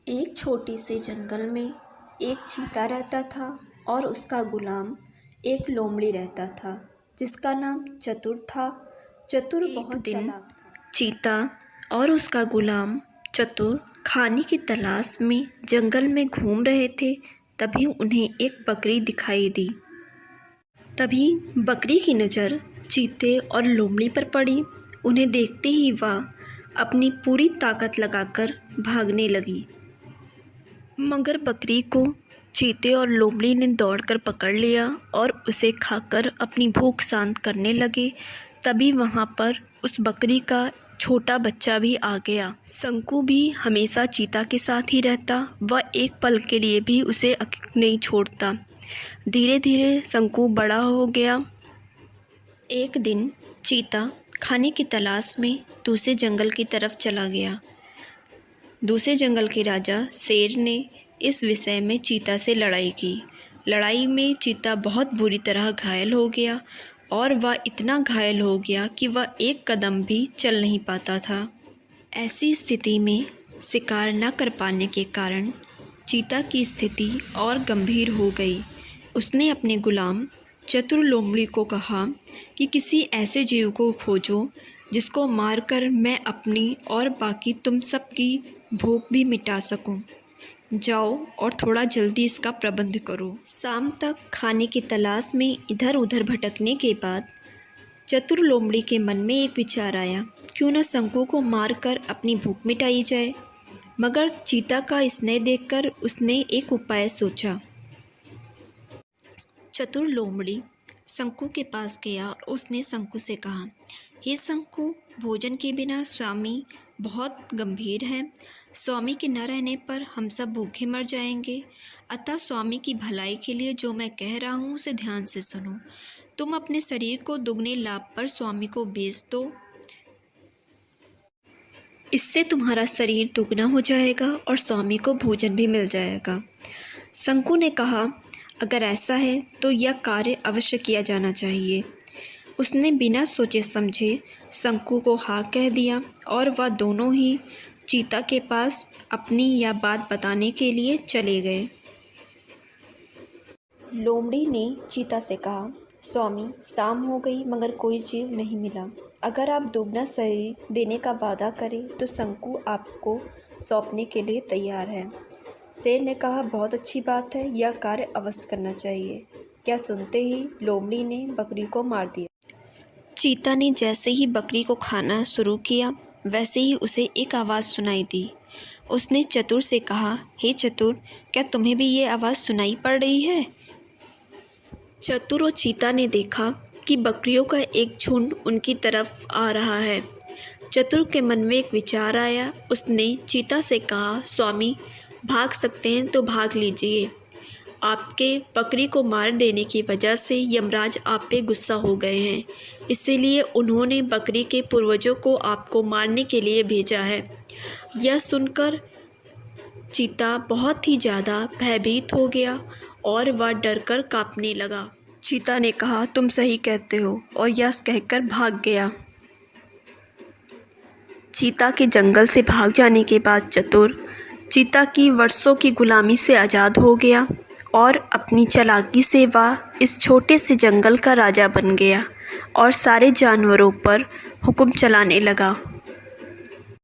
एक छोटे से जंगल में एक चीता रहता था और उसका गुलाम एक लोमड़ी रहता था जिसका नाम चतुर था। चतुर बहुत चालाक था। चीता और उसका गुलाम चतुर खाने की तलाश में जंगल में घूम रहे थे। तभी उन्हें एक बकरी दिखाई दी। तभी बकरी की नज़र चीते और लोमड़ी पर पड़ी। उन्हें देखते ही वह अपनी पूरी ताकत लगाकर भागने लगी, मगर बकरी को चीते और लोमड़ी ने दौड़कर पकड़ लिया और उसे खाकर अपनी भूख शांत करने लगे। तभी वहाँ पर उस बकरी का छोटा बच्चा भी आ गया। शंकु भी हमेशा चीता के साथ ही रहता, वह एक पल के लिए भी उसे नहीं छोड़ता। धीरे धीरे शंकु बड़ा हो गया। एक दिन चीता खाने की तलाश में दूसरे जंगल की तरफ चला गया। दूसरे जंगल के राजा शेर ने इस विषय में चीता से लड़ाई की। लड़ाई में चीता बहुत बुरी तरह घायल हो गया और वह इतना घायल हो गया कि वह एक कदम भी चल नहीं पाता था। ऐसी स्थिति में शिकार न कर पाने के कारण चीता की स्थिति और गंभीर हो गई। उसने अपने गुलाम चतुर लोमड़ी को कहा कि किसी ऐसे जीव को खोजो जिसको मारकर मैं अपनी और बाकी तुम सबकी भूख भी मिटा सकूं। जाओ और थोड़ा जल्दी इसका प्रबंध करो। शाम तक खाने की तलाश में इधर उधर भटकने के बाद चतुर लोमड़ी के मन में एक विचार आया, क्यों न शंकु को मारकर अपनी भूख मिटाई जाए। मगर चीता का स्नेह देखकर उसने एक उपाय सोचा। चतुर लोमड़ी शंकु के पास गया और उसने शंकु से कहा, हे शंकु, भोजन के बिना स्वामी बहुत गंभीर है। स्वामी के न रहने पर हम सब भूखे मर जाएंगे। अतः स्वामी की भलाई के लिए जो मैं कह रहा हूँ उसे ध्यान से सुनो। तुम अपने शरीर को दुगने लाभ पर स्वामी को बेच दो। इससे तुम्हारा शरीर दुगना हो जाएगा और स्वामी को भोजन भी मिल जाएगा। शंकु ने कहा, अगर ऐसा है तो यह कार्य अवश्य किया जाना चाहिए। उसने बिना सोचे समझे शंकु को हाँ कह दिया और वह दोनों ही चीता के पास अपनी यह बात बताने के लिए चले गए। लोमड़ी ने चीता से कहा, स्वामी, शाम हो गई मगर कोई जीव नहीं मिला। अगर आप दुगना शरीर देने का वादा करें तो शंकु आपको सौंपने के लिए तैयार है। शेर ने कहा, बहुत अच्छी बात है, यह कार्य अवश्य करना चाहिए। क्या सुनते ही लोमड़ी ने बकरी को मार दिया। चीता ने जैसे ही बकरी को खाना शुरू किया वैसे ही उसे एक आवाज़ सुनाई दी। उसने चतुर से कहा, हे चतुर, क्या तुम्हें भी ये आवाज़ सुनाई पड़ रही है। चतुर और चीता ने देखा कि बकरियों का एक झुंड उनकी तरफ आ रहा है। चतुर के मन में एक विचार आया। उसने चीता से कहा, स्वामी, भाग सकते हैं तो भाग लीजिए। आपके बकरी को मार देने की वजह से यमराज आप पे गुस्सा हो गए हैं, इसीलिए उन्होंने बकरी के पूर्वजों को आपको मारने के लिए भेजा है। यह सुनकर चीता बहुत ही ज़्यादा भयभीत हो गया और वह डरकर कांपने लगा। चीता ने कहा, तुम सही कहते हो, और यह कहकर भाग गया। चीता के जंगल से भाग जाने के बाद चतुर चीता की वर्षों की गुलामी से आज़ाद हो गया और अपनी चालाकी से वह इस छोटे से जंगल का राजा बन गया और सारे जानवरों पर हुक्म चलाने लगा।